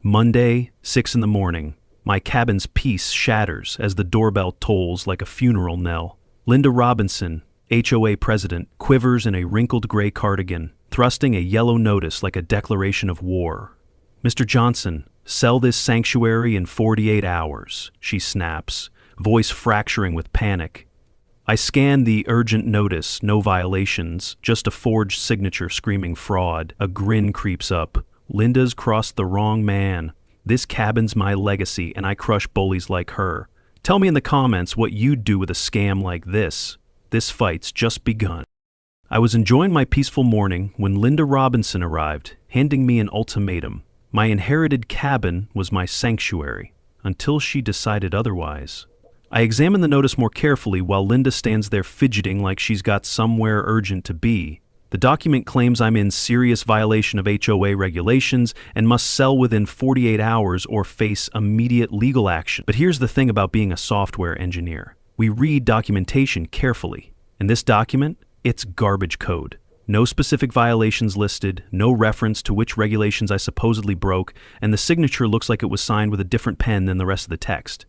Monday, 6 in the morning. My cabin's peace shatters as the doorbell tolls like a funeral knell. Linda Robinson, HOA president, quivers in a wrinkled gray cardigan, thrusting a yellow notice like a declaration of war. "Mr. Johnson, sell this sanctuary in 48 hours, she snaps, voice fracturing with panic. I scan the urgent notice, no violations, just a forged signature screaming fraud. A grin creeps up. Linda's crossed the wrong man. This cabin's my legacy, and I crush bullies like her. Tell me in the comments what you'd do with a scam like this. This fight's just begun." I was enjoying my peaceful morning when Linda Robinson arrived, handing me an ultimatum. My inherited cabin was my sanctuary, until she decided otherwise. I examined the notice more carefully while Linda stands there fidgeting like she's got somewhere urgent to be. The document claims I'm in serious violation of HOA regulations and must sell within 48 hours or face immediate legal action. But here's the thing about being a software engineer. We read documentation carefully. In this document, it's garbage code. No specific violations listed, no reference to which regulations I supposedly broke, and the signature looks like it was signed with a different pen than the rest of the text.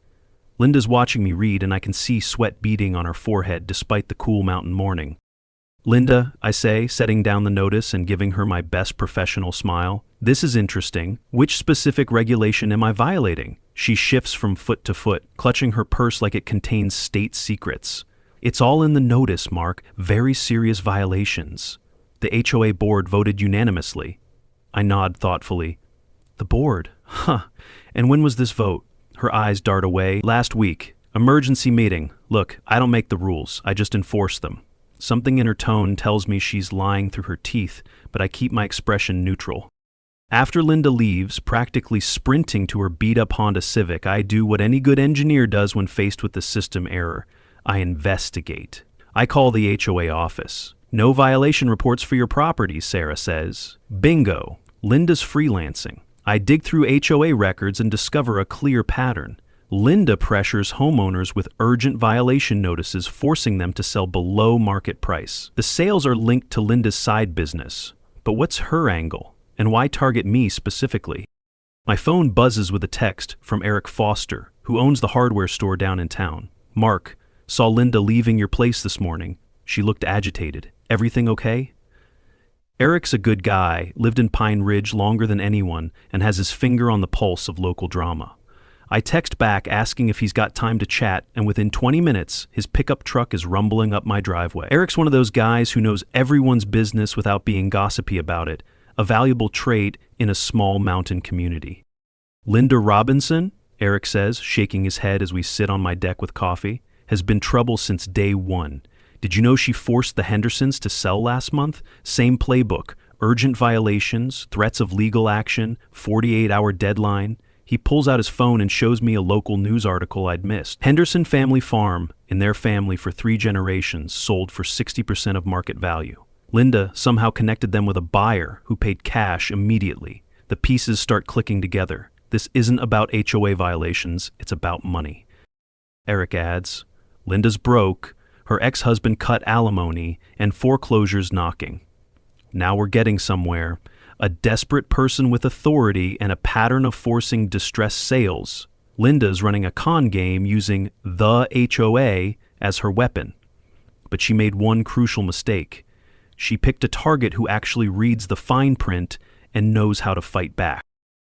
Linda's watching me read, and I can see sweat beading on her forehead despite the cool mountain morning. "Linda," I say, setting down the notice and giving her my best professional smile. "This is interesting. Which specific regulation am I violating?" She shifts from foot to foot, clutching her purse like it contains state secrets. "It's all in the notice, Mark. Very serious violations. The HOA board voted unanimously." I nod thoughtfully. "The board? Huh. And when was this vote?" Her eyes dart away. "Last week. Emergency meeting. Look, I don't make the rules. I just enforce them." Something in her tone tells me she's lying through her teeth, but I keep my expression neutral. After Linda leaves, practically sprinting to her beat-up Honda Civic, I do what any good engineer does when faced with the system error. I investigate. I call the HOA office. "No violation reports for your property," Sarah says. Bingo. Linda's freelancing. I dig through HOA records and discover a clear pattern. Linda pressures homeowners with urgent violation notices, forcing them to sell below market price. The sales are linked to Linda's side business. But what's her angle? And why target me specifically? My phone buzzes with a text from Eric Foster, who owns the hardware store down in town. "Mark, saw Linda leaving your place this morning. She looked agitated. Everything okay?" Eric's a good guy, lived in Pine Ridge longer than anyone, and has his finger on the pulse of local drama. I text back asking if he's got time to chat, and within 20 minutes, his pickup truck is rumbling up my driveway. Eric's one of those guys who knows everyone's business without being gossipy about it, a valuable trait in a small mountain community. "Linda Robinson," Eric says, shaking his head as we sit on my deck with coffee, "has been trouble since day one. Did you know she forced the Hendersons to sell last month? Same playbook, urgent violations, threats of legal action, 48-hour deadline." He pulls out his phone and shows me a local news article I'd missed. Henderson Family Farm, in their family for 3 generations, sold for 60% of market value. Linda somehow connected them with a buyer who paid cash immediately. The pieces start clicking together. This isn't about HOA violations, it's about money. Eric adds, "Linda's broke, her ex-husband cut alimony, and foreclosure's knocking. Now we're getting somewhere. A desperate person with authority and a pattern of forcing distressed sales. Linda's running a con game using the HOA as her weapon. But she made one crucial mistake. She picked a target who actually reads the fine print and knows how to fight back."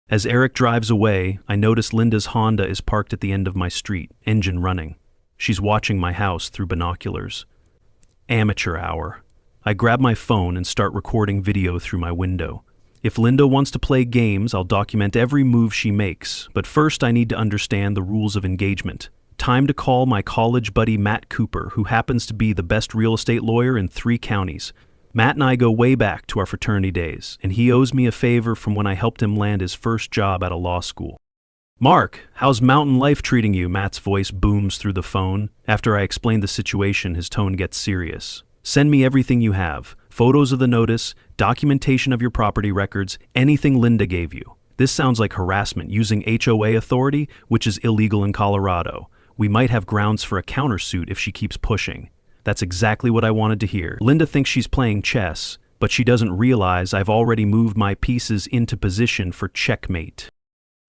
As Eric drives away, I notice Linda's Honda is parked at the end of my street, engine running. She's watching my house through binoculars. Amateur hour. I grab my phone and start recording video through my window. If Linda wants to play games, I'll document every move she makes, but first I need to understand the rules of engagement. Time to call my college buddy Matt Cooper, who happens to be the best real estate lawyer in 3 counties. Matt and I go way back to our fraternity days, and he owes me a favor from when I helped him land his first job at a law school. "Mark, how's mountain life treating you?" Matt's voice booms through the phone. After I explain the situation, his tone gets serious. "Send me everything you have. Photos of the notice, documentation of your property records, anything Linda gave you. This sounds like harassment using HOA authority, which is illegal in Colorado. We might have grounds for a countersuit if she keeps pushing." That's exactly what I wanted to hear. Linda thinks she's playing chess, but she doesn't realize I've already moved my pieces into position for checkmate.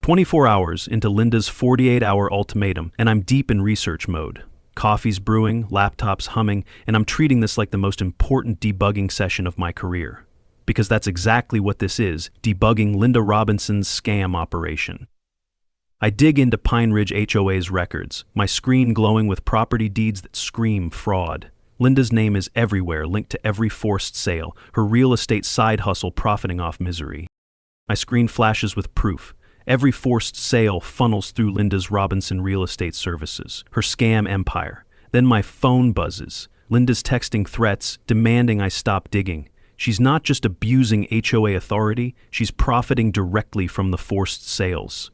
24 hours into Linda's 48-hour ultimatum, and I'm deep in research mode. Coffee's brewing, laptop's humming, and I'm treating this like the most important debugging session of my career. Because that's exactly what this is, debugging Linda Robinson's scam operation. I dig into Pine Ridge HOA's records, my screen glowing with property deeds that scream fraud. Linda's name is everywhere, linked to every forced sale, her real estate side hustle profiting off misery. My screen flashes with proof. Every forced sale funnels through Linda's Robinson Real Estate Services, her scam empire. Then my phone buzzes. Linda's texting threats, demanding I stop digging. She's not just abusing HOA authority, she's profiting directly from the forced sales.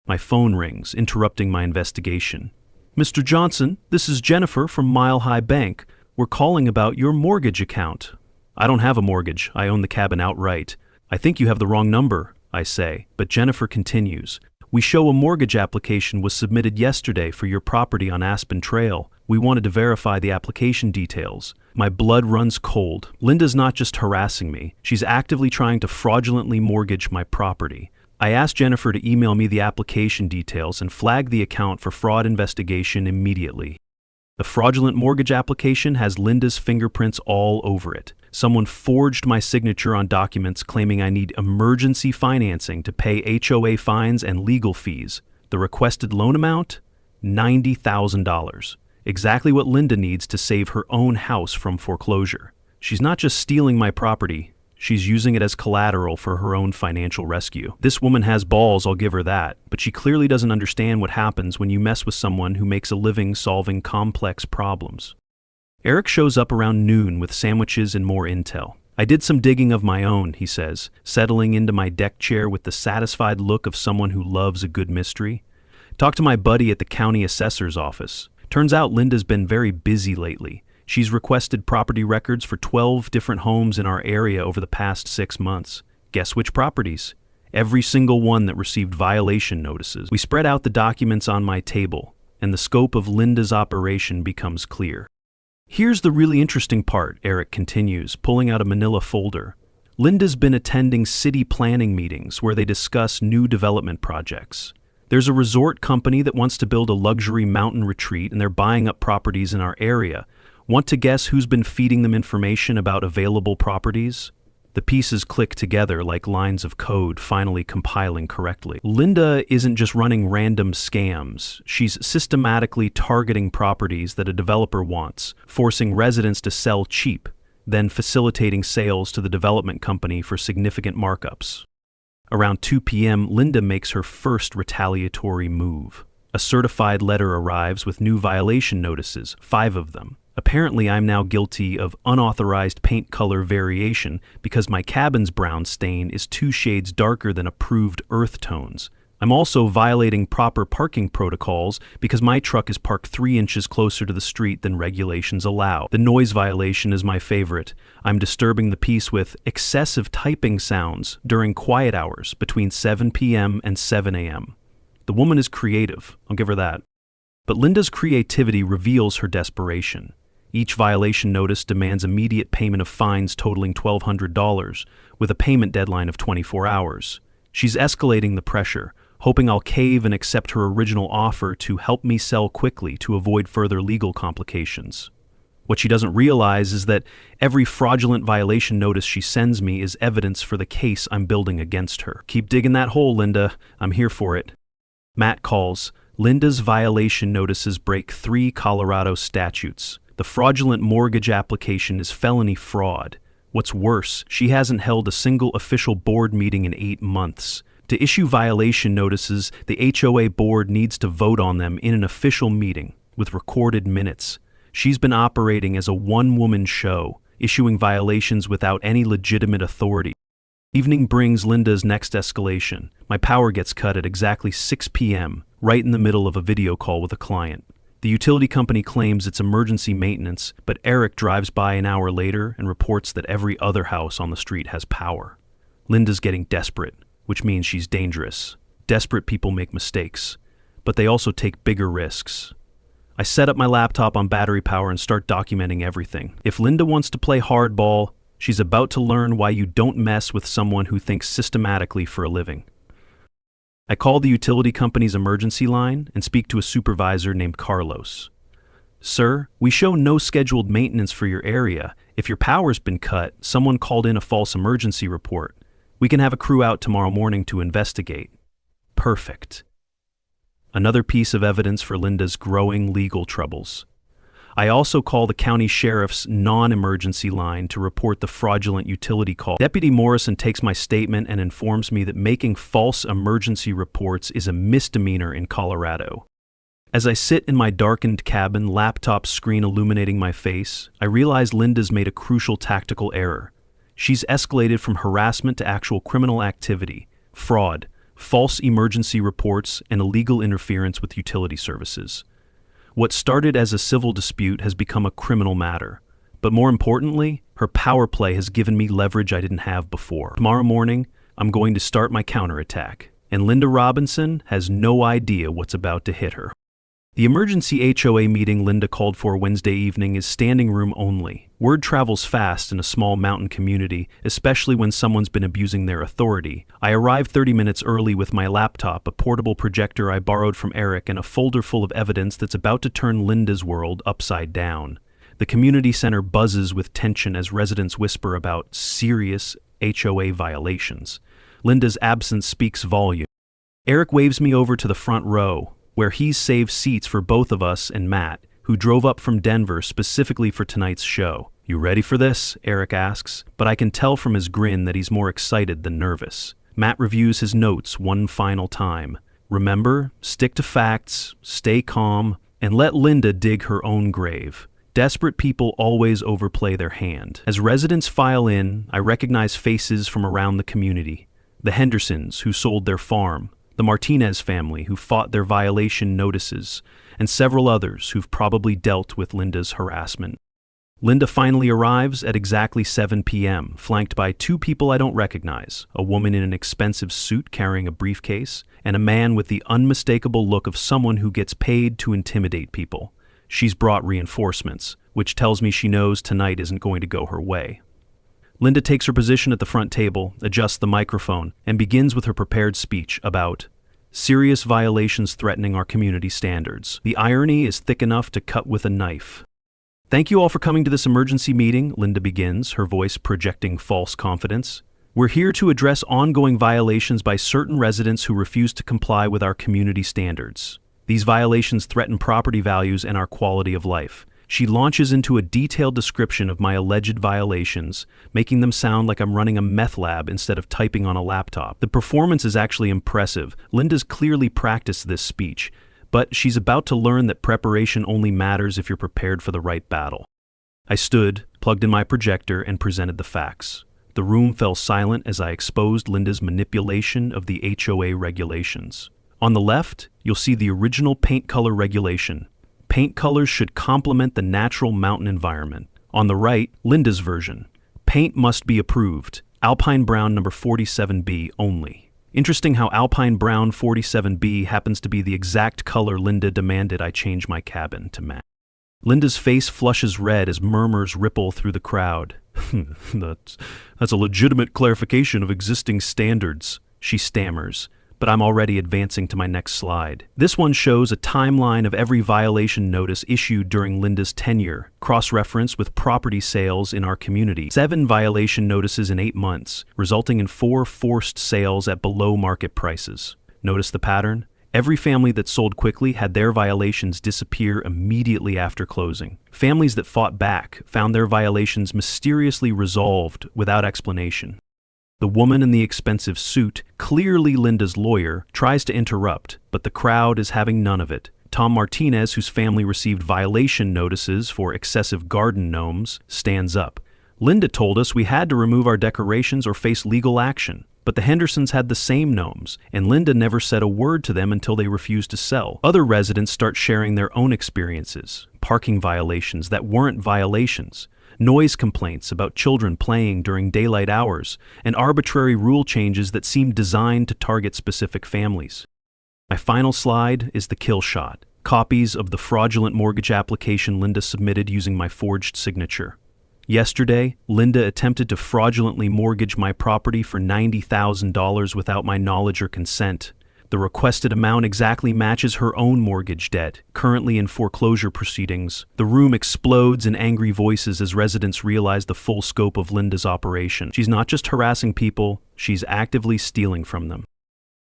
My phone rings, interrupting my investigation. Mr. Johnson, this is Jennifer from Mile High Bank. We're calling about your mortgage account. I don't have a mortgage. I own the cabin outright. I think you have the wrong number, I say, but Jennifer continues. We show a mortgage application was submitted yesterday for your property on Aspen Trail. We wanted to verify the application details. My blood runs cold. Linda's not just harassing me. She's actively trying to fraudulently mortgage my property. I asked Jennifer to email me the application details and flag the account for fraud investigation immediately. The fraudulent mortgage application has Linda's fingerprints all over it. Someone forged my signature on documents claiming I need emergency financing to pay HOA fines and legal fees. The requested loan amount? $90,000. Exactly what Linda needs to save her own house from foreclosure. She's not just stealing my property. She's using it as collateral for her own financial rescue. This woman has balls, I'll give her that, but she clearly doesn't understand what happens when you mess with someone who makes a living solving complex problems. Eric shows up around noon with sandwiches and more intel. I did some digging of my own, he says, settling into my deck chair with the satisfied look of someone who loves a good mystery. Talked to my buddy at the county assessor's office. Turns out Linda's been very busy lately. She's requested property records for 12 different homes in our area over the past 6 months. Guess which properties? Every single one that received violation notices. We spread out the documents on my table, and the scope of Linda's operation becomes clear. Here's the really interesting part, Eric continues, pulling out a manila folder. Linda's been attending city planning meetings where they discuss new development projects. There's a resort company that wants to build a luxury mountain retreat, and they're buying up properties in our area. Want to guess who's been feeding them information about available properties? The pieces click together like lines of code finally compiling correctly. Linda isn't just running random scams. She's systematically targeting properties that a developer wants, forcing residents to sell cheap, then facilitating sales to the development company for significant markups. Around 2 p.m., Linda makes her first retaliatory move. A certified letter arrives with new violation notices, 5 of them. Apparently, I'm now guilty of unauthorized paint color variation because my cabin's brown stain is 2 shades darker than approved earth tones. I'm also violating proper parking protocols because my truck is parked 3 inches closer to the street than regulations allow. The noise violation is my favorite. I'm disturbing the peace with excessive typing sounds during quiet hours between 7 p.m. and 7 a.m. The woman is creative, I'll give her that. But Linda's creativity reveals her desperation. Each violation notice demands immediate payment of fines totaling $1,200, with a payment deadline of 24 hours. She's escalating the pressure, hoping I'll cave and accept her original offer to help me sell quickly to avoid further legal complications. What she doesn't realize is that every fraudulent violation notice she sends me is evidence for the case I'm building against her. Keep digging that hole, Linda. I'm here for it. Matt calls. Linda's violation notices break 3 Colorado statutes. The fraudulent mortgage application is felony fraud. What's worse, she hasn't held a single official board meeting in 8 months. To issue violation notices, the HOA board needs to vote on them in an official meeting, with recorded minutes. She's been operating as a one-woman show, issuing violations without any legitimate authority. Evening brings Linda's next escalation. My power gets cut at exactly 6 p.m., right in the middle of a video call with a client. The utility company claims it's emergency maintenance, but Eric drives by an hour later and reports that every other house on the street has power. Linda's getting desperate, which means she's dangerous. Desperate people make mistakes, but they also take bigger risks. I set up my laptop on battery power and start documenting everything. If Linda wants to play hardball, she's about to learn why you don't mess with someone who thinks systematically for a living. I call the utility company's emergency line and speak to a supervisor named Carlos. Sir, we show no scheduled maintenance for your area. If your power's been cut, someone called in a false emergency report. We can have a crew out tomorrow morning to investigate. Perfect. Another piece of evidence for Linda's growing legal troubles. I also call the county sheriff's non-emergency line to report the fraudulent utility call. Deputy Morrison takes my statement and informs me that making false emergency reports is a misdemeanor in Colorado. As I sit in my darkened cabin, laptop screen illuminating my face, I realize Linda's made a crucial tactical error. She's escalated from harassment to actual criminal activity, fraud, false emergency reports, and illegal interference with utility services. What started as a civil dispute has become a criminal matter. But more importantly, her power play has given me leverage I didn't have before. Tomorrow morning, I'm going to start my counterattack, and Linda Robinson has no idea what's about to hit her. The emergency HOA meeting Linda called for Wednesday evening is standing room only. Word travels fast in a small mountain community, especially when someone's been abusing their authority. I arrived 30 minutes early with my laptop, a portable projector I borrowed from Eric, and a folder full of evidence that's about to turn Linda's world upside down. The community center buzzes with tension as residents whisper about serious HOA violations. Linda's absence speaks volumes. Eric waves me over to the front row, where he's saved seats for both of us and Matt, who drove up from Denver specifically for tonight's show. You ready for this? Eric asks, but I can tell from his grin that he's more excited than nervous. Matt reviews his notes one final time. Remember, stick to facts, stay calm, and let Linda dig her own grave. Desperate people always overplay their hand. As residents file in, I recognize faces from around the community. The Hendersons, who sold their farm, the Martinez family, who fought their violation notices, and several others who've probably dealt with Linda's harassment. Linda finally arrives at exactly 7 p.m., flanked by two people I don't recognize, a woman in an expensive suit carrying a briefcase, and a man with the unmistakable look of someone who gets paid to intimidate people. She's brought reinforcements, which tells me she knows tonight isn't going to go her way. Linda takes her position at the front table, adjusts the microphone, and begins with her prepared speech about serious violations threatening our community standards. The irony is thick enough to cut with a knife. Thank you all for coming to this emergency meeting, Linda begins, her voice projecting false confidence. We're here to address ongoing violations by certain residents who refuse to comply with our community standards. These violations threaten property values and our quality of life. She launches into a detailed description of my alleged violations, making them sound like I'm running a meth lab instead of typing on a laptop. The performance is actually impressive. Linda's clearly practiced this speech, but she's about to learn that preparation only matters if you're prepared for the right battle. I stood, plugged in my projector, and presented the facts. The room fell silent as I exposed Linda's manipulation of the HOA regulations. On the left, you'll see the original paint color regulation. Paint colors should complement the natural mountain environment. On the right, Linda's version. Paint must be approved. Alpine Brown number 47B only. Interesting how Alpine Brown 47B happens to be the exact color Linda demanded I change my cabin to match. Linda's face flushes red as murmurs ripple through the crowd. That's a legitimate clarification of existing standards, she stammers. But I'm already advancing to my next slide. This one shows a timeline of every violation notice issued during Linda's tenure, cross-referenced with property sales in our community. 7 violation notices in 8 months, resulting in 4 forced sales at below-market prices. Notice the pattern? Every family that sold quickly had their violations disappear immediately after closing. Families that fought back found their violations mysteriously resolved without explanation. The woman in the expensive suit, clearly Linda's lawyer, tries to interrupt, but the crowd is having none of it. Tom Martinez, whose family received violation notices for excessive garden gnomes, stands up. Linda told us we had to remove our decorations or face legal action. But the Hendersons had the same gnomes, and Linda never said a word to them until they refused to sell. Other residents start sharing their own experiences, parking violations that weren't violations, noise complaints about children playing during daylight hours, and arbitrary rule changes that seemed designed to target specific families. My final slide is the kill shot. Copies of the fraudulent mortgage application Linda submitted using my forged signature. Yesterday, Linda attempted to fraudulently mortgage my property for $90,000 without my knowledge or consent. The requested amount exactly matches her own mortgage debt, currently in foreclosure proceedings. The room explodes in angry voices as residents realize the full scope of Linda's operation. She's not just harassing people, she's actively stealing from them.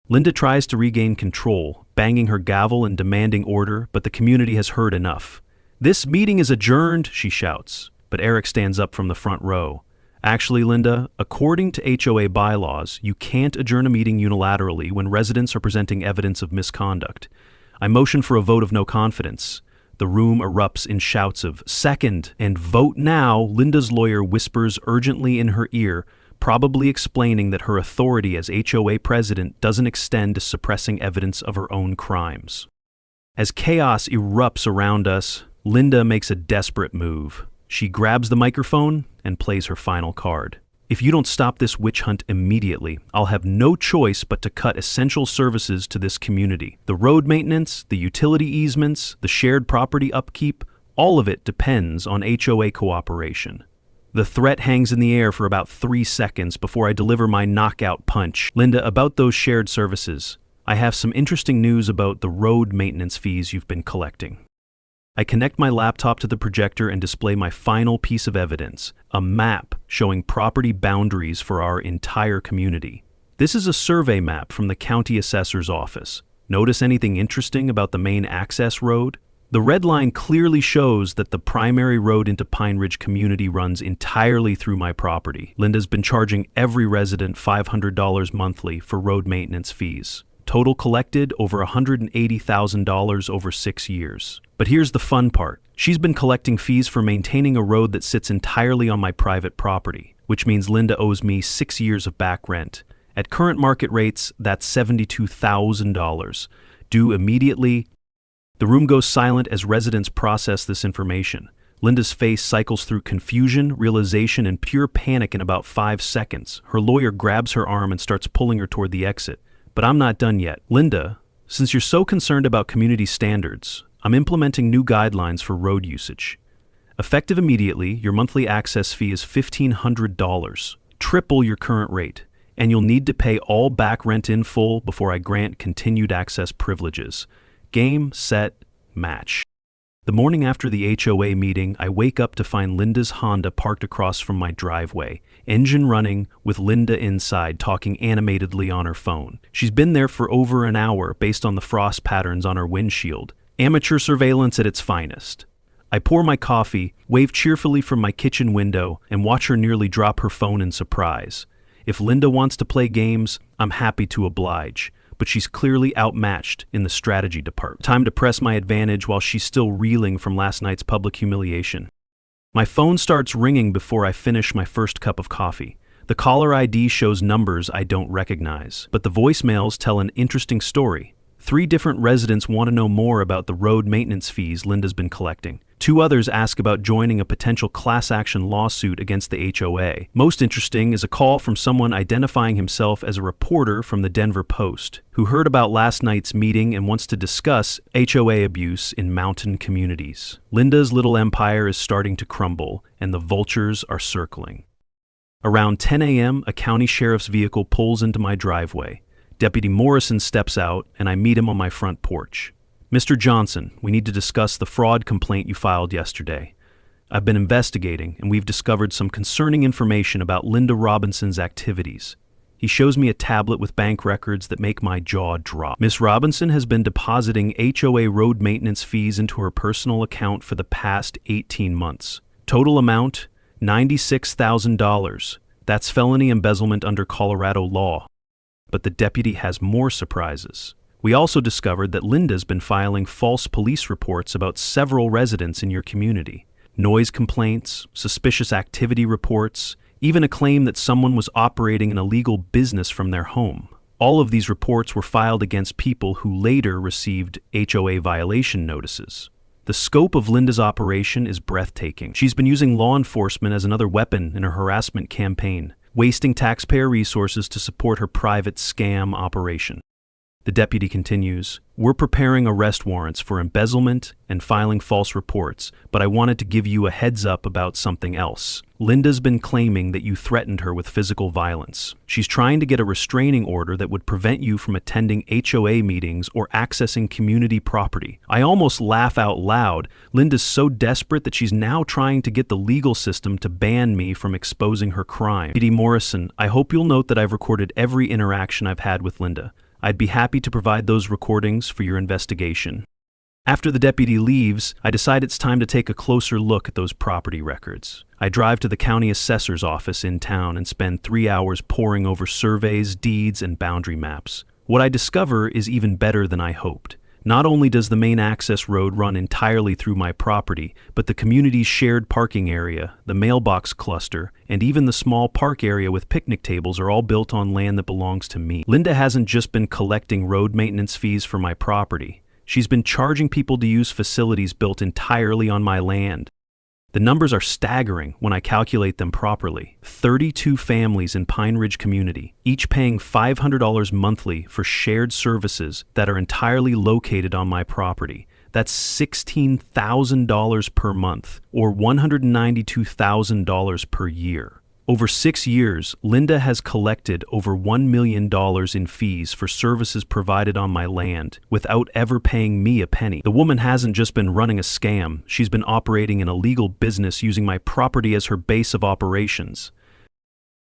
Linda tries to regain control, banging her gavel and demanding order, but the community has heard enough. "This meeting is adjourned," she shouts, but Eric stands up from the front row. "Actually, Linda, according to HOA bylaws, you can't adjourn a meeting unilaterally when residents are presenting evidence of misconduct. I motion for a vote of no confidence." The room erupts in shouts of "second" and "vote now." Linda's lawyer whispers urgently in her ear, probably explaining that her authority as HOA president doesn't extend to suppressing evidence of her own crimes. As chaos erupts around us, Linda makes a desperate move. She grabs the microphone and plays her final card. "If you don't stop this witch hunt immediately, I'll have no choice but to cut essential services to this community. The road maintenance, the utility easements, the shared property upkeep, all of it depends on HOA cooperation." The threat hangs in the air for about 3 seconds before I deliver my knockout punch. "Linda, about those shared services, I have some interesting news about the road maintenance fees you've been collecting." I connect my laptop to the projector and display my final piece of evidence, a map showing property boundaries for our entire community. This is a survey map from the county assessor's office. Notice anything interesting about the main access road? The red line clearly shows that the primary road into Pine Ridge community runs entirely through my property. Linda's been charging every resident $500 monthly for road maintenance fees. Total collected over $180,000 over 6 years. But here's the fun part. She's been collecting fees for maintaining a road that sits entirely on my private property, which means Linda owes me 6 years of back rent. At current market rates, that's $72,000. Due immediately. The room goes silent as residents process this information. Linda's face cycles through confusion, realization, and pure panic in about 5 seconds. Her lawyer grabs her arm and starts pulling her toward the exit. But I'm not done yet. "Linda, since you're so concerned about community standards, I'm implementing new guidelines for road usage. Effective immediately, your monthly access fee is $1,500, triple your current rate, and you'll need to pay all back rent in full before I grant continued access privileges. Game, set, match." The morning after the HOA meeting, I wake up to find Linda's Honda parked across from my driveway, engine running, with Linda inside talking animatedly on her phone. She's been there for over an hour based on the frost patterns on her windshield. Amateur surveillance at its finest. I pour my coffee, wave cheerfully from my kitchen window, and watch her nearly drop her phone in surprise. If Linda wants to play games, I'm happy to oblige, but she's clearly outmatched in the strategy department. Time to press my advantage while she's still reeling from last night's public humiliation. My phone starts ringing before I finish my first cup of coffee. The caller ID shows numbers I don't recognize, but the voicemails tell an interesting story. 3 different residents want to know more about the road maintenance fees Linda's been collecting. 2 others ask about joining a potential class action lawsuit against the HOA. Most interesting is a call from someone identifying himself as a reporter from the Denver Post, who heard about last night's meeting and wants to discuss HOA abuse in mountain communities. Linda's little empire is starting to crumble, and the vultures are circling. Around 10 a.m., a county sheriff's vehicle pulls into my driveway. Deputy Morrison steps out, and I meet him on my front porch. "Mr. Johnson, we need to discuss the fraud complaint you filed yesterday. I've been investigating, and we've discovered some concerning information about Linda Robinson's activities." He shows me a tablet with bank records that make my jaw drop. "Miss Robinson has been depositing HOA road maintenance fees into her personal account for the past 18 months. Total amount, $96,000. That's felony embezzlement under Colorado law." But the deputy has more surprises. "We also discovered that Linda's been filing false police reports about several residents in your community. Noise complaints, suspicious activity reports, even a claim that someone was operating an illegal business from their home. All of these reports were filed against people who later received HOA violation notices. The scope of Linda's operation is breathtaking. She's been using law enforcement as another weapon in her harassment campaign, wasting taxpayer resources to support her private scam operation. The deputy continues, "We're preparing arrest warrants for embezzlement and filing false reports, but I wanted to give you a heads up about something else. Linda's been claiming that you threatened her with physical violence. She's trying to get a restraining order that would prevent you from attending HOA meetings or accessing community property." I almost laugh out loud. Linda's so desperate that she's now trying to get the legal system to ban me from exposing her crime. Deputy Morrison, I hope you'll note that I've recorded every interaction I've had with Linda. I'd be happy to provide those recordings for your investigation. After the deputy leaves, I decide it's time to take a closer look at those property records. I drive to the county assessor's office in town and spend 3 hours poring over surveys, deeds, and boundary maps. What I discover is even better than I hoped. Not only does the main access road run entirely through my property, but the community's shared parking area, the mailbox cluster, and even the small park area with picnic tables are all built on land that belongs to me. Linda hasn't just been collecting road maintenance fees for my property. She's been charging people to use facilities built entirely on my land. The numbers are staggering when I calculate them properly. 32 families in Pine Ridge community, each paying $500 monthly for shared services that are entirely located on my property. That's $16,000 per month, or $192,000 per year. Over 6 years, Linda has collected over $1 million in fees for services provided on my land without ever paying me a penny. The woman hasn't just been running a scam, she's been operating an illegal business using my property as her base of operations.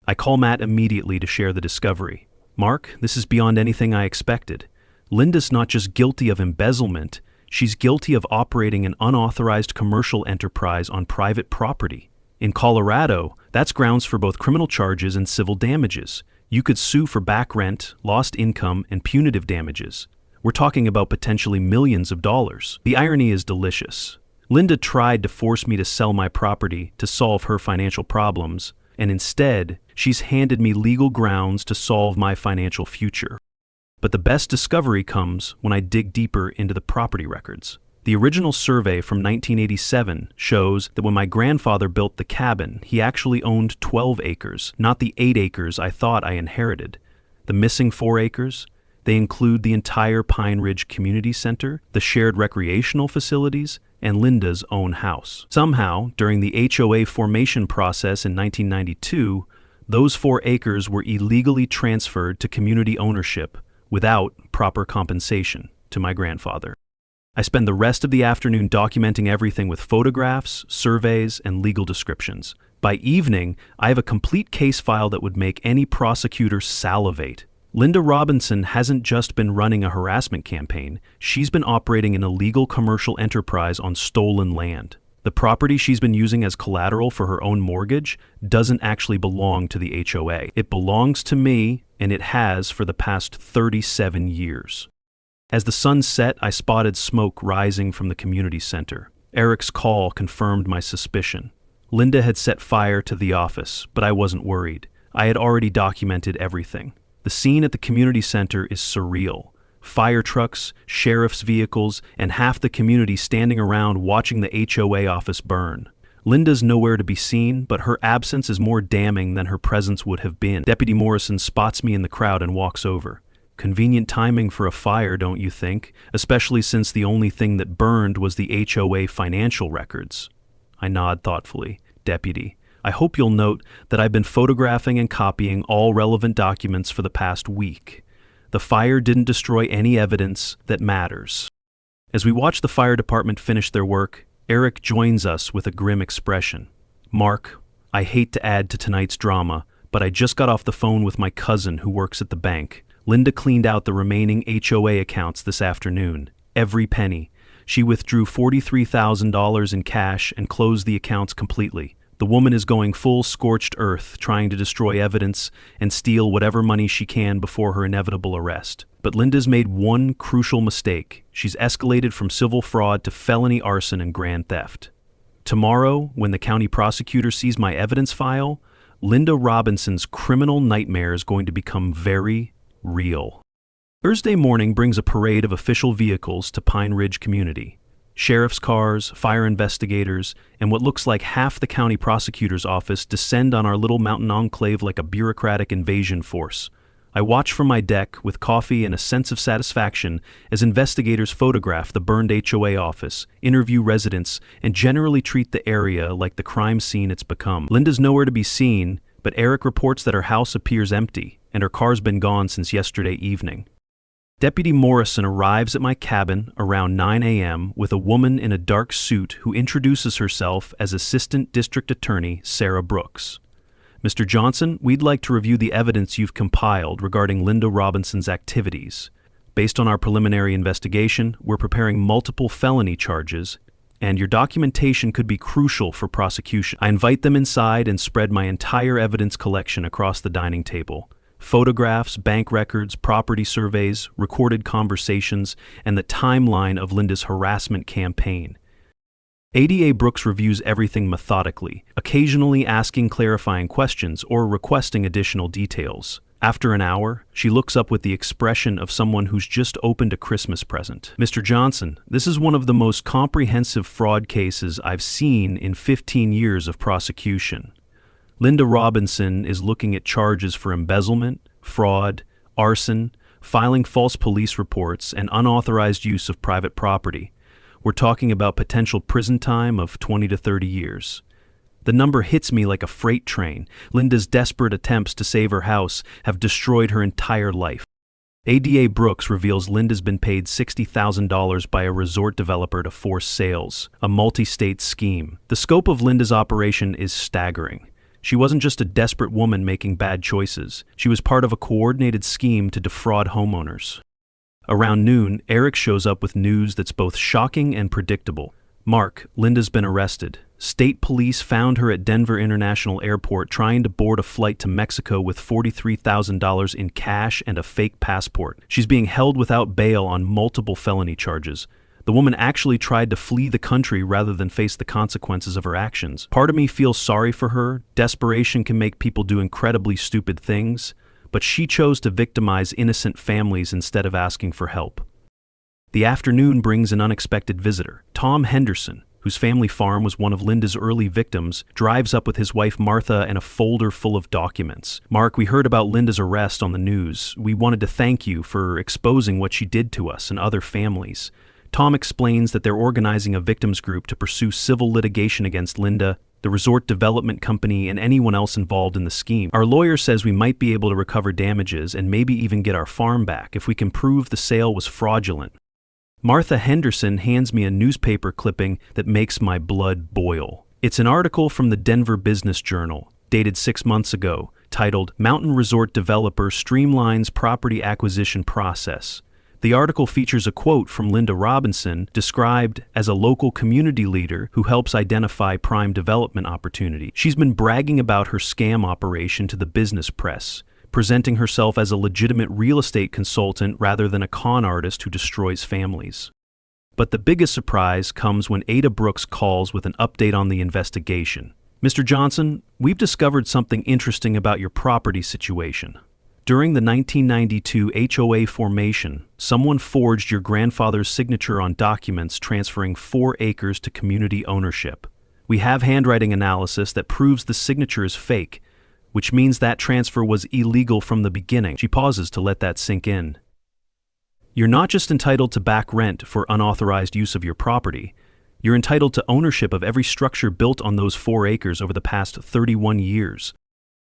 I call Matt immediately to share the discovery. "Mark, this is beyond anything I expected. Linda's not just guilty of embezzlement, she's guilty of operating an unauthorized commercial enterprise on private property. In Colorado, that's grounds for both criminal charges and civil damages. You could sue for back rent, lost income, and punitive damages. We're talking about potentially millions of dollars." The irony is delicious. Linda tried to force me to sell my property to solve her financial problems, and instead, she's handed me legal grounds to solve my financial future. But the best discovery comes when I dig deeper into the property records. The original survey from 1987 shows that when my grandfather built the cabin, he actually owned 12 acres, not the 8 acres I thought I inherited. The missing 4 acres? They include the entire Pine Ridge Community Center, the shared recreational facilities, and Linda's own house. Somehow, during the HOA formation process in 1992, those 4 acres were illegally transferred to community ownership without proper compensation to my grandfather. I spend the rest of the afternoon documenting everything with photographs, surveys, and legal descriptions. By evening, I have a complete case file that would make any prosecutor salivate. Linda Robinson hasn't just been running a harassment campaign, she's been operating an illegal commercial enterprise on stolen land. The property she's been using as collateral for her own mortgage doesn't actually belong to the HOA. It belongs to me, and it has for the past 37 years. As the sun set, I spotted smoke rising from the community center. Eric's call confirmed my suspicion. Linda had set fire to the office, but I wasn't worried. I had already documented everything. The scene at the community center is surreal. Fire trucks, sheriff's vehicles, and half the community standing around watching the HOA office burn. Linda's nowhere to be seen, but her absence is more damning than her presence would have been. Deputy Morrison spots me in the crowd and walks over. Convenient timing for a fire, don't you think? Especially since the only thing that burned was the HOA financial records. I nod thoughtfully. "Deputy, I hope you'll note that I've been photographing and copying all relevant documents for the past week. The fire didn't destroy any evidence that matters." As we watch the fire department finish their work, Eric joins us with a grim expression. "Mark, I hate to add to tonight's drama, but I just got off the phone with my cousin who works at the bank. Linda cleaned out the remaining HOA accounts this afternoon. Every penny. She withdrew $43,000 in cash and closed the accounts completely. The woman is going full scorched earth, trying to destroy evidence and steal whatever money she can before her inevitable arrest. But Linda's made one crucial mistake. She's escalated from civil fraud to felony arson and grand theft. Tomorrow, when the county prosecutor sees my evidence file, Linda Robinson's criminal nightmare is going to become very real. Thursday morning brings a parade of official vehicles to Pine Ridge community. Sheriff's cars, fire investigators, and what looks like half the county prosecutor's office descend on our little mountain enclave like a bureaucratic invasion force. I watch from my deck with coffee and a sense of satisfaction as investigators photograph the burned HOA office, interview residents, and generally treat the area like the crime scene it's become. Linda's nowhere to be seen, but Eric reports that her house appears empty and her car's been gone since yesterday evening. Deputy Morrison arrives at my cabin around 9 a.m. with a woman in a dark suit who introduces herself as Assistant District Attorney Sarah Brooks. Mr. Johnson, we'd like to review the evidence you've compiled regarding Linda Robinson's activities. Based on our preliminary investigation, we're preparing multiple felony charges, and your documentation could be crucial for prosecution. I invite them inside and spread my entire evidence collection across the dining table. Photographs, bank records, property surveys, recorded conversations, and the timeline of Linda's harassment campaign. ADA Brooks reviews everything methodically, occasionally asking clarifying questions or requesting additional details. After an hour, she looks up with the expression of someone who's just opened a Christmas present. Mr. Johnson, this is one of the most comprehensive fraud cases I've seen in 15 years of prosecution. Linda Robinson is looking at charges for embezzlement, fraud, arson, filing false police reports, and unauthorized use of private property. We're talking about potential prison time of 20 to 30 years. The number hits me like a freight train. Linda's desperate attempts to save her house have destroyed her entire life. ADA Brooks reveals Linda's been paid $60,000 by a resort developer to force sales, a multi-state scheme. The scope of Linda's operation is staggering. She wasn't just a desperate woman making bad choices. She was part of a coordinated scheme to defraud homeowners. Around noon, Eric shows up with news that's both shocking and predictable. Mark, Linda's been arrested. State police found her at Denver International Airport trying to board a flight to Mexico with $43,000 in cash and a fake passport. She's being held without bail on multiple felony charges. The woman actually tried to flee the country rather than face the consequences of her actions. Part of me feels sorry for her. Desperation can make people do incredibly stupid things. But she chose to victimize innocent families instead of asking for help. The afternoon brings an unexpected visitor. Tom Henderson, whose family farm was one of Linda's early victims, drives up with his wife Martha and a folder full of documents. Mark, we heard about Linda's arrest on the news. We wanted to thank you for exposing what she did to us and other families. Tom explains that they're organizing a victims group to pursue civil litigation against Linda, the resort development company, and anyone else involved in the scheme. Our lawyer says we might be able to recover damages and maybe even get our farm back if we can prove the sale was fraudulent. Martha Henderson hands me a newspaper clipping that makes my blood boil. It's an article from the Denver Business Journal, dated 6 months ago, titled "Mountain Resort Developer Streamlines Property Acquisition Process." The article features a quote from Linda Robinson, described as a local community leader who helps identify prime development opportunity. She's been bragging about her scam operation to the business press, presenting herself as a legitimate real estate consultant rather than a con artist who destroys families. But the biggest surprise comes when Ada Brooks calls with an update on the investigation. Mr. Johnson, we've discovered something interesting about your property situation. During the 1992 HOA formation, someone forged your grandfather's signature on documents transferring 4 acres to community ownership. We have handwriting analysis that proves the signature is fake, which means that transfer was illegal from the beginning. She pauses to let that sink in. You're not just entitled to back rent for unauthorized use of your property. You're entitled to ownership of every structure built on those 4 acres over the past 31 years.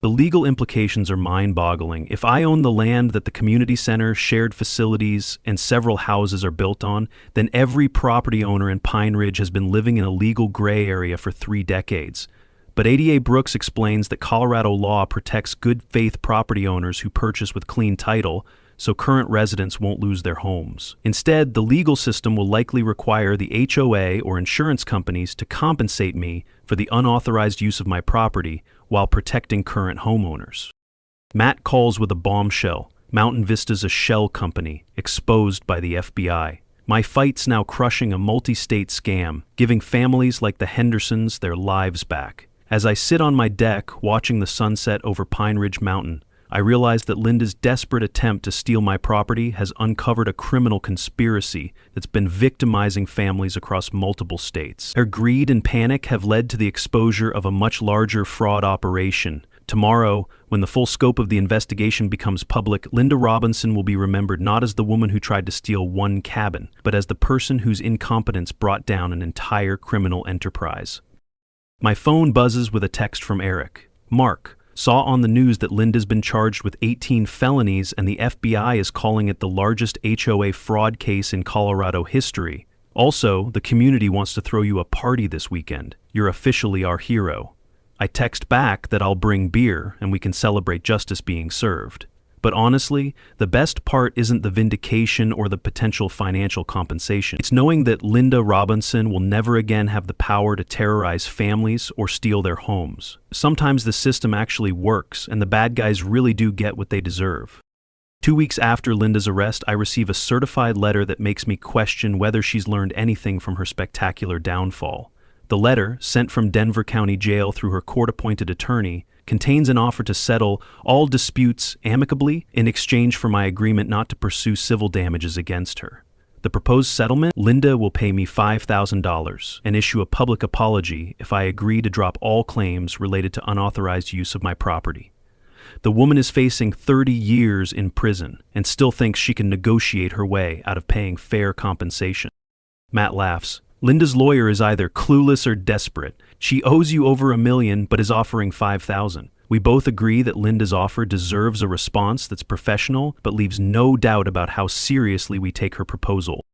The legal implications are mind-boggling. If I own the land that the community center, shared facilities, and several houses are built on, then every property owner in Pine Ridge has been living in a legal gray area for 3 decades. But ADA Brooks explains that Colorado law protects good faith property owners who purchase with clean title, so current residents won't lose their homes. Instead, the legal system will likely require the HOA or insurance companies to compensate me for the unauthorized use of my property while protecting current homeowners. Matt calls with a bombshell. Mountain Vista's a shell company, exposed by the FBI. My fight's now crushing a multi-state scam, giving families like the Hendersons their lives back. As I sit on my deck watching the sunset over Pine Ridge Mountain, I realize that Linda's desperate attempt to steal my property has uncovered a criminal conspiracy that's been victimizing families across multiple states. Her greed and panic have led to the exposure of a much larger fraud operation, Tomorrow, when the full scope of the investigation becomes public, Linda Robinson will be remembered not as the woman who tried to steal one cabin, but as the person whose incompetence brought down an entire criminal enterprise. My phone buzzes with a text from Eric. Mark, saw on the news that Linda's been charged with 18 felonies and the FBI is calling it the largest HOA fraud case in Colorado history. Also, the community wants to throw you a party this weekend. You're officially our hero. I text back that I'll bring beer and we can celebrate justice being served. But honestly, the best part isn't the vindication or the potential financial compensation. It's knowing that Linda Robinson will never again have the power to terrorize families or steal their homes. Sometimes the system actually works and the bad guys really do get what they deserve. 2 weeks after Linda's arrest, I receive a certified letter that makes me question whether she's learned anything from her spectacular downfall. The letter, sent from Denver County Jail through her court-appointed attorney, contains an offer to settle all disputes amicably in exchange for my agreement not to pursue civil damages against her. The proposed settlement: Linda will pay me $5,000 and issue a public apology if I agree to drop all claims related to unauthorized use of my property. The woman is facing 30 years in prison and still thinks she can negotiate her way out of paying fair compensation. Matt laughs. Linda's lawyer is either clueless or desperate. She owes you over $1 million but is offering $5,000. We both agree that Linda's offer deserves a response that's professional but leaves no doubt about how seriously we take her proposal.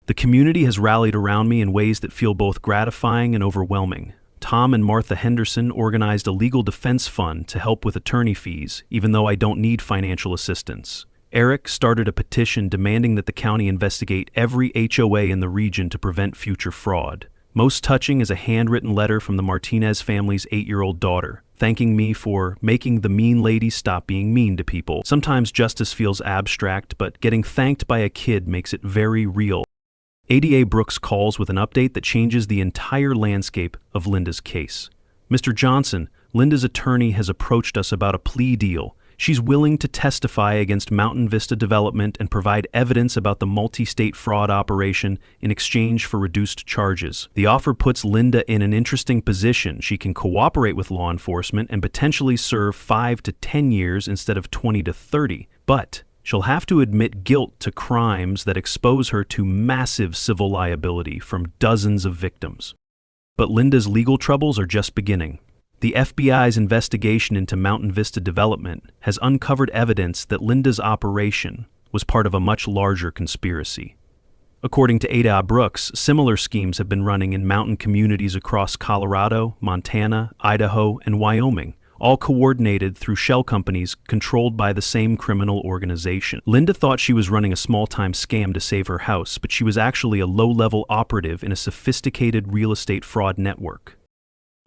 The community has rallied around me in ways that feel both gratifying and overwhelming. Tom and Martha Henderson organized a legal defense fund to help with attorney fees, even though I don't need financial assistance. Eric started a petition demanding that the county investigate every HOA in the region to prevent future fraud. Most touching is a handwritten letter from the Martinez family's 8-year-old daughter, thanking me for making the mean ladies stop being mean to people. Sometimes justice feels abstract, but getting thanked by a kid makes it very real. ADA Brooks calls with an update that changes the entire landscape of Linda's case. Mr. Johnson, Linda's attorney, has approached us about a plea deal. She's willing to testify against Mountain Vista Development and provide evidence about the multi-state fraud operation in exchange for reduced charges. The offer puts Linda in an interesting position. She can cooperate with law enforcement and potentially serve 5 to 10 years instead of 20 to 30. But she'll have to admit guilt to crimes that expose her to massive civil liability from dozens of victims. But Linda's legal troubles are just beginning. The FBI's investigation into Mountain Vista Development has uncovered evidence that Linda's operation was part of a much larger conspiracy. According to ADA Brooks, similar schemes have been running in mountain communities across Colorado, Montana, Idaho, and Wyoming, all coordinated through shell companies controlled by the same criminal organization. Linda thought she was running a small-time scam to save her house, but she was actually a low-level operative in a sophisticated real estate fraud network.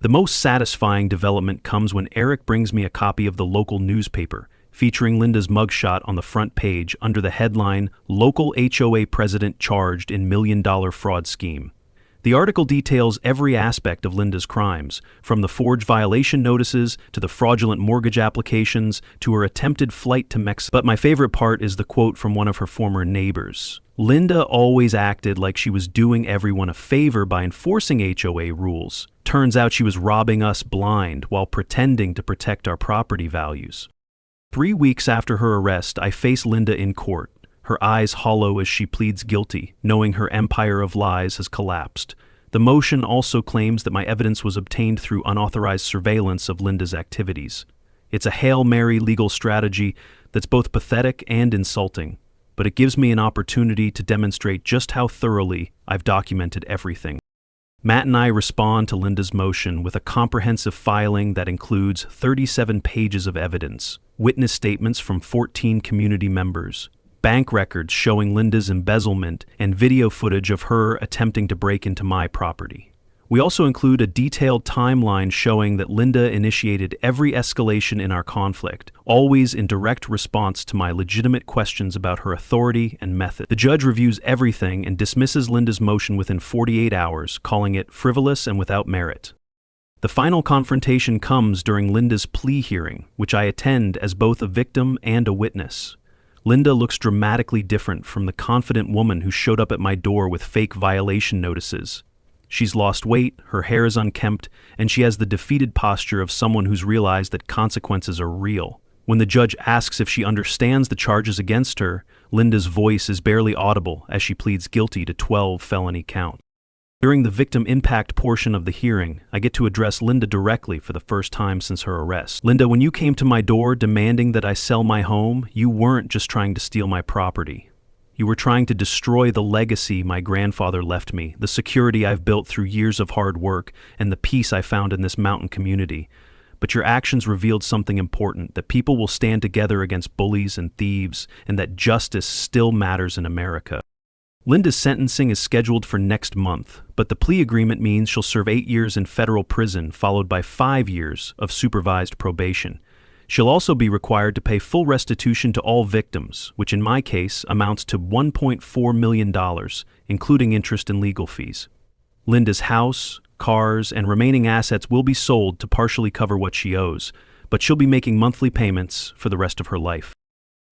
The most satisfying development comes when Eric brings me a copy of the local newspaper, featuring Linda's mugshot on the front page under the headline, "Local HOA President Charged in $1 Million Fraud Scheme." The article details every aspect of Linda's crimes, from the forged violation notices to the fraudulent mortgage applications to her attempted flight to Mexico. But my favorite part is the quote from one of her former neighbors. Linda always acted like she was doing everyone a favor by enforcing HOA rules. Turns out she was robbing us blind while pretending to protect our property values. 3 weeks after her arrest, I face Linda in court, her eyes hollow as she pleads guilty, knowing her empire of lies has collapsed. The motion also claims that my evidence was obtained through unauthorized surveillance of Linda's activities. It's a Hail Mary legal strategy that's both pathetic and insulting, but it gives me an opportunity to demonstrate just how thoroughly I've documented everything. Matt and I respond to Linda's motion with a comprehensive filing that includes 37 pages of evidence, witness statements from 14 community members, bank records showing Linda's embezzlement, and video footage of her attempting to break into my property. We also include a detailed timeline showing that Linda initiated every escalation in our conflict, always in direct response to my legitimate questions about her authority and method. The judge reviews everything and dismisses Linda's motion within 48 hours, calling it frivolous and without merit. The final confrontation comes during Linda's plea hearing, which I attend as both a victim and a witness. Linda looks dramatically different from the confident woman who showed up at my door with fake violation notices. She's lost weight, her hair is unkempt, and she has the defeated posture of someone who's realized that consequences are real. When the judge asks if she understands the charges against her, Linda's voice is barely audible as she pleads guilty to 12 felony counts. During the victim impact portion of the hearing, I get to address Linda directly for the first time since her arrest. Linda, when you came to my door demanding that I sell my home, you weren't just trying to steal my property. You were trying to destroy the legacy my grandfather left me, the security I've built through years of hard work, and the peace I found in this mountain community. But your actions revealed something important, that people will stand together against bullies and thieves, and that justice still matters in America. Linda's sentencing is scheduled for next month, but the plea agreement means she'll serve 8 years in federal prison, followed by 5 years of supervised probation. She'll also be required to pay full restitution to all victims, which in my case amounts to $1.4 million, including interest and legal fees. Linda's house, cars, and remaining assets will be sold to partially cover what she owes, but she'll be making monthly payments for the rest of her life.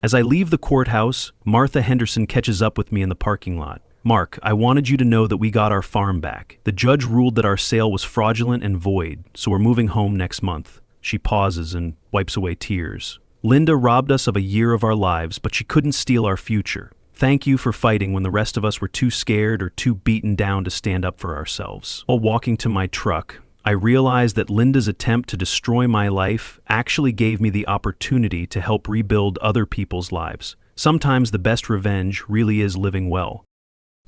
As I leave the courthouse, Martha Henderson catches up with me in the parking lot. Mark, I wanted you to know that we got our farm back. The judge ruled that our sale was fraudulent and void, so we're moving home next month. She pauses and wipes away tears. Linda robbed us of a year of our lives, but she couldn't steal our future. Thank you for fighting when the rest of us were too scared or too beaten down to stand up for ourselves. While walking to my truck, I realized that Linda's attempt to destroy my life actually gave me the opportunity to help rebuild other people's lives. Sometimes the best revenge really is living well.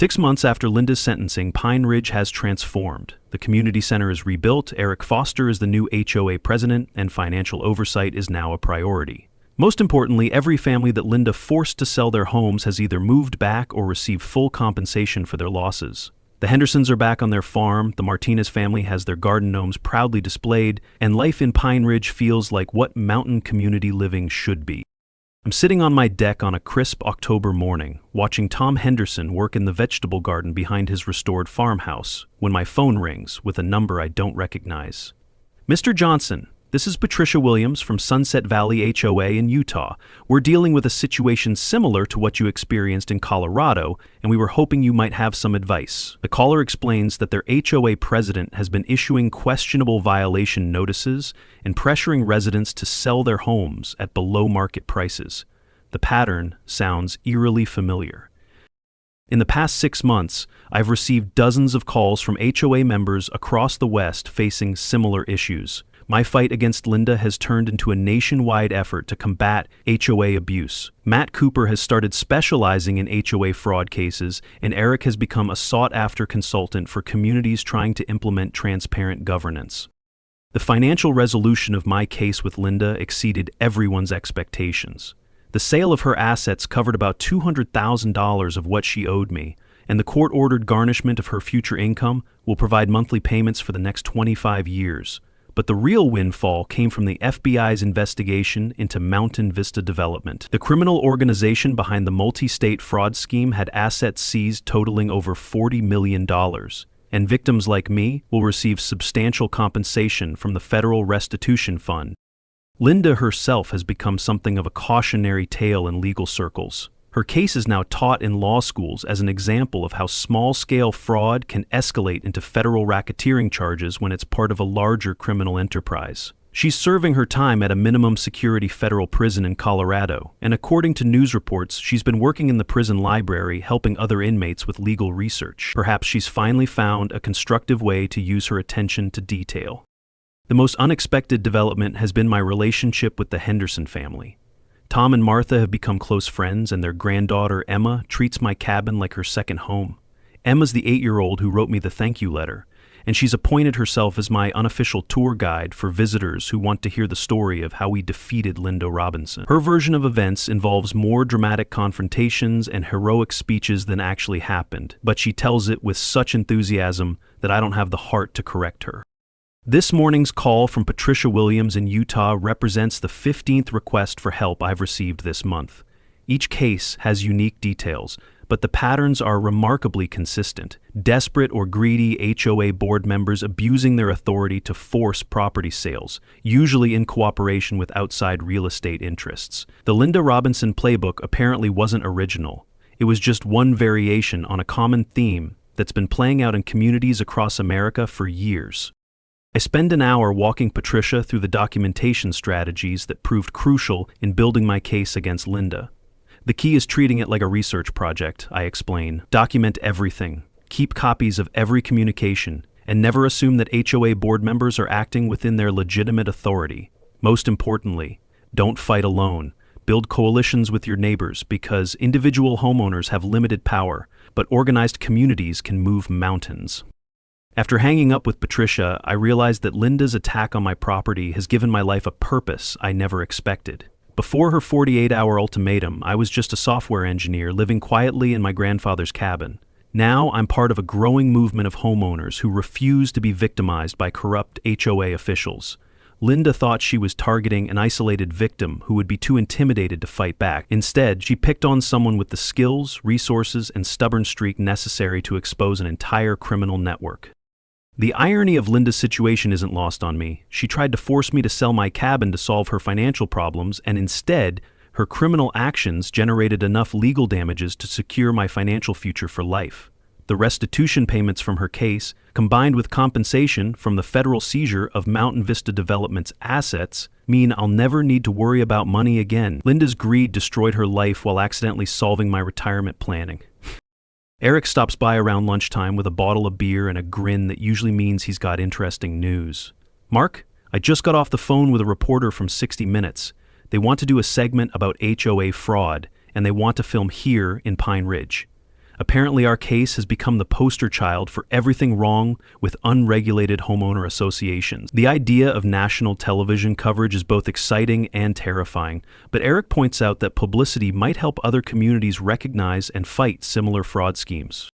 6 months after Linda's sentencing, Pine Ridge has transformed. The community center is rebuilt, Eric Foster is the new HOA president, and financial oversight is now a priority. Most importantly, every family that Linda forced to sell their homes has either moved back or received full compensation for their losses. The Hendersons are back on their farm, the Martinez family has their garden gnomes proudly displayed, and life in Pine Ridge feels like what mountain community living should be. I'm sitting on my deck on a crisp October morning, watching Tom Henderson work in the vegetable garden behind his restored farmhouse, when my phone rings with a number I don't recognize. Mr. Johnson, this is Patricia Williams from Sunset Valley HOA in Utah. We're dealing with a situation similar to what you experienced in Colorado, and we were hoping you might have some advice. The caller explains that their HOA president has been issuing questionable violation notices and pressuring residents to sell their homes at below-market prices. The pattern sounds eerily familiar. In the past 6 months, I've received dozens of calls from HOA members across the West facing similar issues. My fight against Linda has turned into a nationwide effort to combat HOA abuse. Matt Cooper has started specializing in HOA fraud cases, and Eric has become a sought-after consultant for communities trying to implement transparent governance. The financial resolution of my case with Linda exceeded everyone's expectations. The sale of her assets covered about $200,000 of what she owed me, and the court-ordered garnishment of her future income will provide monthly payments for the next 25 years. But the real windfall came from the FBI's investigation into Mountain Vista Development. The criminal organization behind the multi-state fraud scheme had assets seized totaling over $40 million, and victims like me will receive substantial compensation from the Federal Restitution Fund. Linda herself has become something of a cautionary tale in legal circles. Her case is now taught in law schools as an example of how small-scale fraud can escalate into federal racketeering charges when it's part of a larger criminal enterprise. She's serving her time at a minimum security federal prison in Colorado, and according to news reports, she's been working in the prison library helping other inmates with legal research. Perhaps she's finally found a constructive way to use her attention to detail. The most unexpected development has been my relationship with the Henderson family. Tom and Martha have become close friends, and their granddaughter, Emma, treats my cabin like her second home. Emma's the 8-year-old who wrote me the thank you letter, and she's appointed herself as my unofficial tour guide for visitors who want to hear the story of how we defeated Linda Robinson. Her version of events involves more dramatic confrontations and heroic speeches than actually happened, but she tells it with such enthusiasm that I don't have the heart to correct her. This morning's call from Patricia Williams in Utah represents the 15th request for help I've received this month. Each case has unique details, but the patterns are remarkably consistent. Desperate or greedy HOA board members abusing their authority to force property sales, usually in cooperation with outside real estate interests. The Linda Robinson playbook apparently wasn't original. It was just one variation on a common theme that's been playing out in communities across America for years. I spend an hour walking Patricia through the documentation strategies that proved crucial in building my case against Linda. The key is treating it like a research project, I explain. Document everything. Keep copies of every communication, and never assume that HOA board members are acting within their legitimate authority. Most importantly, don't fight alone. Build coalitions with your neighbors because individual homeowners have limited power, but organized communities can move mountains. After hanging up with Patricia, I realized that Linda's attack on my property has given my life a purpose I never expected. Before her 48-hour ultimatum, I was just a software engineer living quietly in my grandfather's cabin. Now I'm part of a growing movement of homeowners who refuse to be victimized by corrupt HOA officials. Linda thought she was targeting an isolated victim who would be too intimidated to fight back. Instead, she picked on someone with the skills, resources, and stubborn streak necessary to expose an entire criminal network. The irony of Linda's situation isn't lost on me. She tried to force me to sell my cabin to solve her financial problems, and instead, her criminal actions generated enough legal damages to secure my financial future for life. The restitution payments from her case, combined with compensation from the federal seizure of Mountain Vista Development's assets, mean I'll never need to worry about money again. Linda's greed destroyed her life while accidentally solving my retirement planning. Eric stops by around lunchtime with a bottle of beer and a grin that usually means he's got interesting news. Mark, I just got off the phone with a reporter from 60 Minutes. They want to do a segment about HOA fraud, and they want to film here in Pine Ridge. Apparently our case has become the poster child for everything wrong with unregulated homeowner associations. The idea of national television coverage is both exciting and terrifying, but Eric points out that publicity might help other communities recognize and fight similar fraud schemes.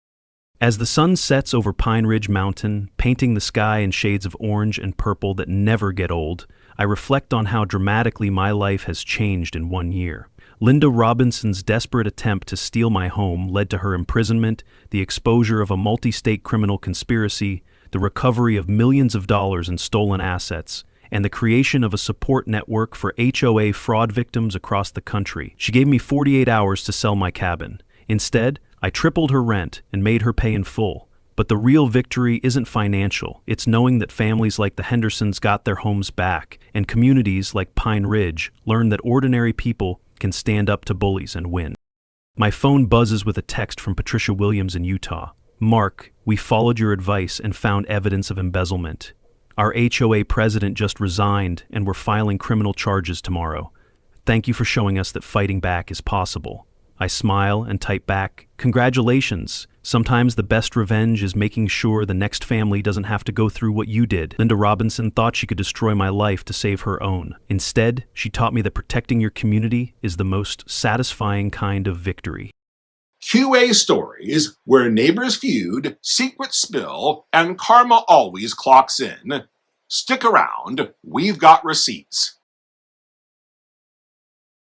As the sun sets over Pine Ridge Mountain, painting the sky in shades of orange and purple that never get old, I reflect on how dramatically my life has changed in 1 year. Linda Robinson's desperate attempt to steal my home led to her imprisonment, the exposure of a multi-state criminal conspiracy, the recovery of millions of dollars in stolen assets, and the creation of a support network for HOA fraud victims across the country. She gave me 48 hours to sell my cabin. Instead, I tripled her rent and made her pay in full. But the real victory isn't financial. It's knowing that families like the Hendersons got their homes back, and communities like Pine Ridge learned that ordinary people can stand up to bullies and win. My phone buzzes with a text from Patricia Williams in Utah. Mark, we followed your advice and found evidence of embezzlement. Our HOA president just resigned and we're filing criminal charges tomorrow. Thank you for showing us that fighting back is possible. I smile and type back, congratulations. Sometimes the best revenge is making sure the next family doesn't have to go through what you did. Linda Robinson thought she could destroy my life to save her own. Instead, she taught me that protecting your community is the most satisfying kind of victory. QA stories where neighbors feud, secrets spill, and karma always clocks in. Stick around, we've got receipts.